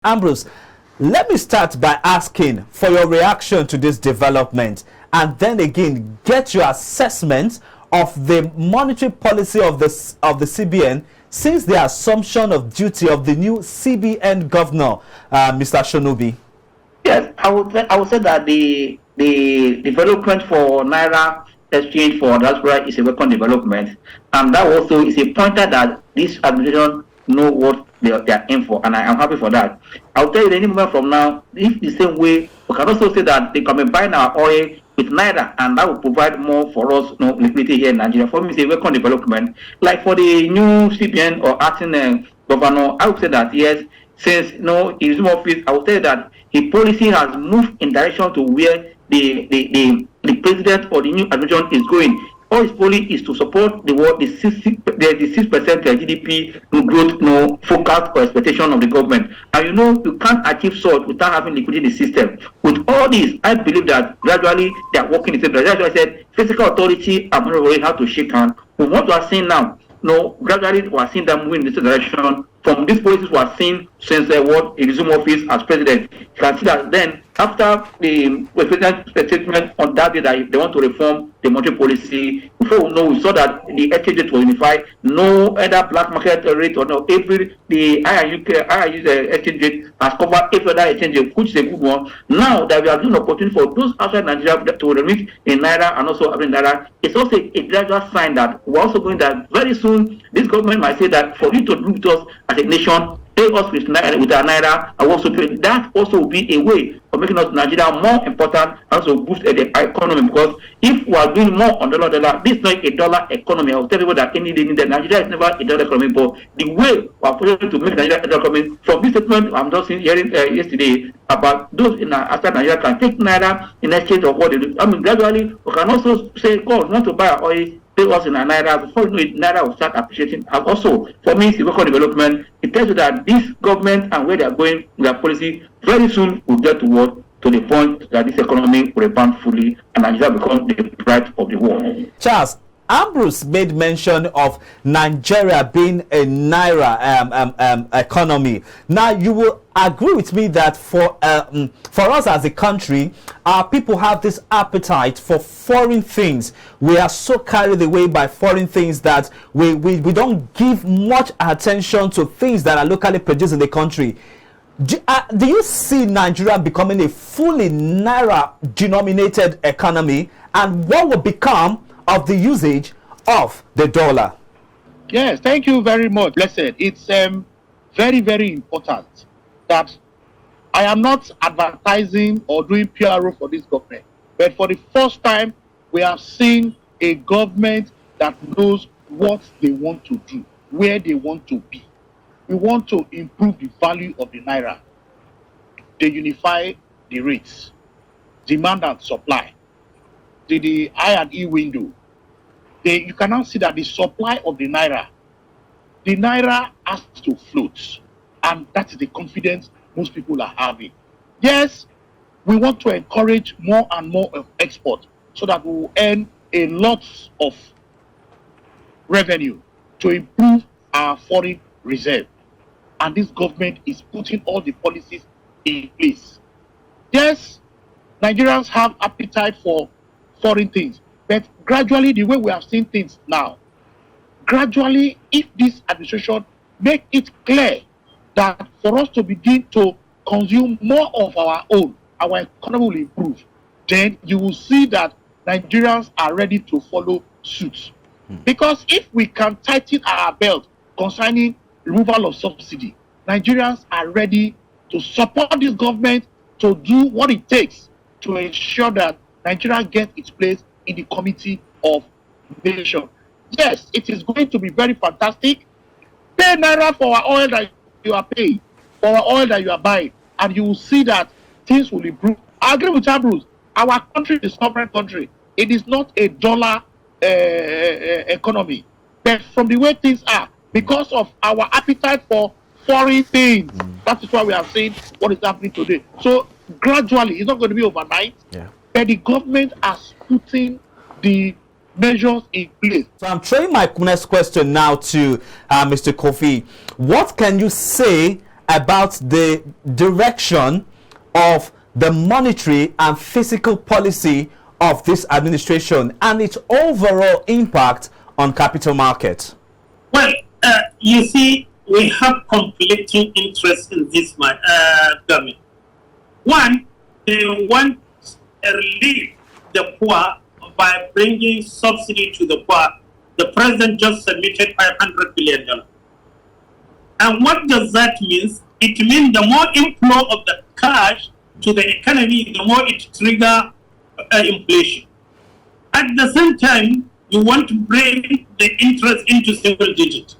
Ambrose, let me start by asking for your reaction to this development, and then again get your assessment of the monetary policy of the CBN since the assumption of duty of the new CBN governor, Mr. Shonubi. Yes, I would say that the development for Naira exchange for Diaspora is a welcome development, and that also is a pointer that this administration know what they are in for, and I am happy for that. I'll tell you, any moment from now, if the same way, we can also say that they can be buying our oil with Naira, and that will provide more for us, liquidity here in Nigeria. For me, it's a welcome development. Like for the new CBN or acting governor, I would say that yes, since his office, I would say that his policy has moved in direction to where the president or the new administration is going. All his policy is to support the 6% GDP growth, focus or expectation of the government. And you can't achieve such without having liquidity in the system. With all this, I believe that gradually they are working in the same direction. That's why I said physical authority are not really how to shake hands. But what we are seeing now, gradually we are seeing them moving in this direction. From these policies we are seeing since what he resumed office as president. You can see that then after the president's statement on that day that they want to reform the monetary policy, before we saw that the exchange rate was unified, no other black market rate or no the IIU exchange rate has covered every other exchange rate, which is a good one. Now that we are giving opportunity for those outside Nigeria to remit in Naira and also having Naira, it's also a gradual sign that we're also going that very soon this government might say that for you to do with us as a nation, pay us with our Naira, and also pay. That also will be a way of making us Nigeria more important and also boost the economy, because if we are doing more on dollar, this is not a dollar economy. I will tell people that any day that Nigeria is never a dollar economy, but the way we are pushing to make Nigeria a dollar economy, from this statement I'm just hearing yesterday about those in outside Nigeria can take Naira in exchange of what they do. I mean, gradually we can also say, God, not to buy our oil, pay us in a Naira. Before you know it, Naira will start appreciating. And also, for me, it's a local development. It tells you that this government and where they are going with their policy very soon will get to the point that this economy will rebound fully and Nigeria become the pride of the world. Charles, Ambrose made mention of Nigeria being a Naira economy. Now, you will agree with me that for us as a country, our people have this appetite for foreign things. We are so carried away by foreign things that we don't give much attention to things that are locally produced in the country. Do you see Nigeria becoming a fully Naira denominated economy, and what will become of the usage of the dollar? Yes, thank you very much. Listen, it's very, very important that I am not advertising or doing PRO for this government, but for the first time, we have seen a government that knows what they want to do, where they want to be. We want to improve the value of the Naira. They unify the rates, demand and supply, the I and E window. You can now see that the supply of the Naira has to float, and that is the confidence most people are having. Yes, we want to encourage more and more of export so that we will earn a lot of revenue to improve our foreign reserve. And this government is putting all the policies in place. Yes, Nigerians have appetite for foreign things, but gradually, the way we have seen things now, gradually, if this administration make it clear that for us to begin to consume more of our own, our economy will improve, then you will see that Nigerians are ready to follow suit. Because if we can tighten our belt concerning removal of subsidy, Nigerians are ready to support this government to do what it takes to ensure that Nigeria gets its place in the committee of nation. Yes, it is going to be very fantastic. Pay Naira for our oil that you are paying, for our oil that you are buying, and you will see that things will improve. I agree with Ambrose. Our country is a sovereign country. It is not a dollar economy. But from the way things are, because of our appetite for foreign things, that is why we are seeing what is happening today. So gradually, it's not going to be overnight, but the government has putting the measures in place. So I'm throwing my next question now to Mr. Kofi. What can you say about the direction of the monetary and fiscal policy of this administration and its overall impact on capital markets? Well, you see, we have conflicting interests in this government. One, they want to relieve the poor by bringing subsidy to the poor. The president just submitted $500 billion. And what does that mean? It means the more inflow of the cash to the economy, the more it triggers inflation. At the same time, you want to bring the interest into single digit.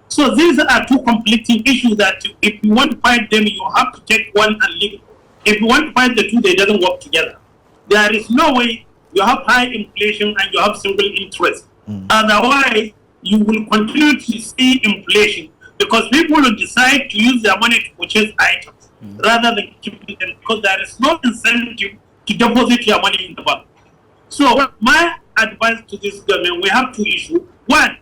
So these are two conflicting issues that if you want to fight them, you have to take one and leave. If you want to fight the two, they doesn't work together. There is no way you have high inflation and you have single interest. Otherwise, you will continue to see inflation because people will decide to use their money to purchase items rather than keeping them because there is no incentive to deposit your money in the bank. So my advice to this government, we have two issues. One,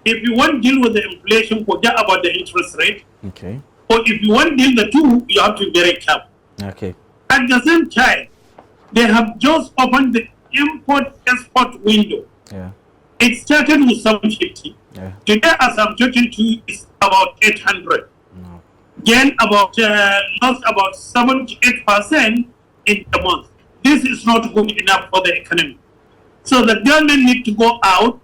if you want to deal with the inflation, forget about the interest rate. Okay. Or if you want to deal with the two, you have to be very careful. Okay. At the same time, they have just opened the import-export window. Yeah. It started with 750. Yeah. Today, as I'm talking to you, it's about 800. No. Again, lost about 78% in the month. This is not good enough for the economy. So the government need to go out,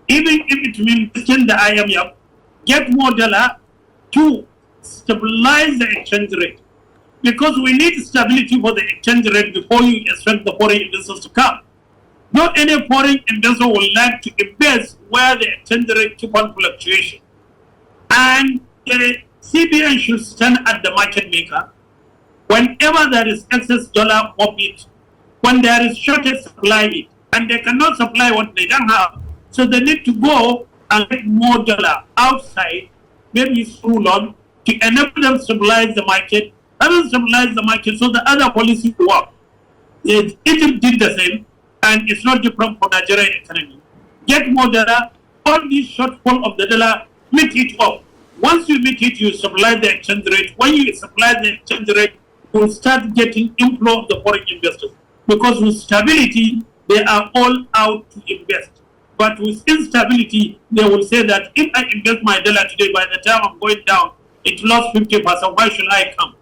even if it means send the IMF, get more dollar to stabilize the exchange rate. Because we need stability for the exchange rate before you expect the foreign investors to come. Not any foreign investor will like to invest where the exchange rate keep on fluctuation. And the CBN should stand at the market maker. Whenever there is excess dollar of it, when there is shortage, supply it. And they cannot supply what they don't have. So they need to go and get more dollar outside, maybe through loan, to enable them to stabilize the market. Having stabilized the market so the other policy will work. Egypt did the same, and it's not different for Nigerian economy. Get more dollar, all these shortfall of the dollar, meet it up. Once you meet it, you stabilize the exchange rate. When you stabilize the exchange rate, you will start getting inflow of the foreign investors. Because with stability, they are all out to invest. But with instability, they will say that if I invest my dollar today, by the time I'm going down, it lost 50%. Why should I come?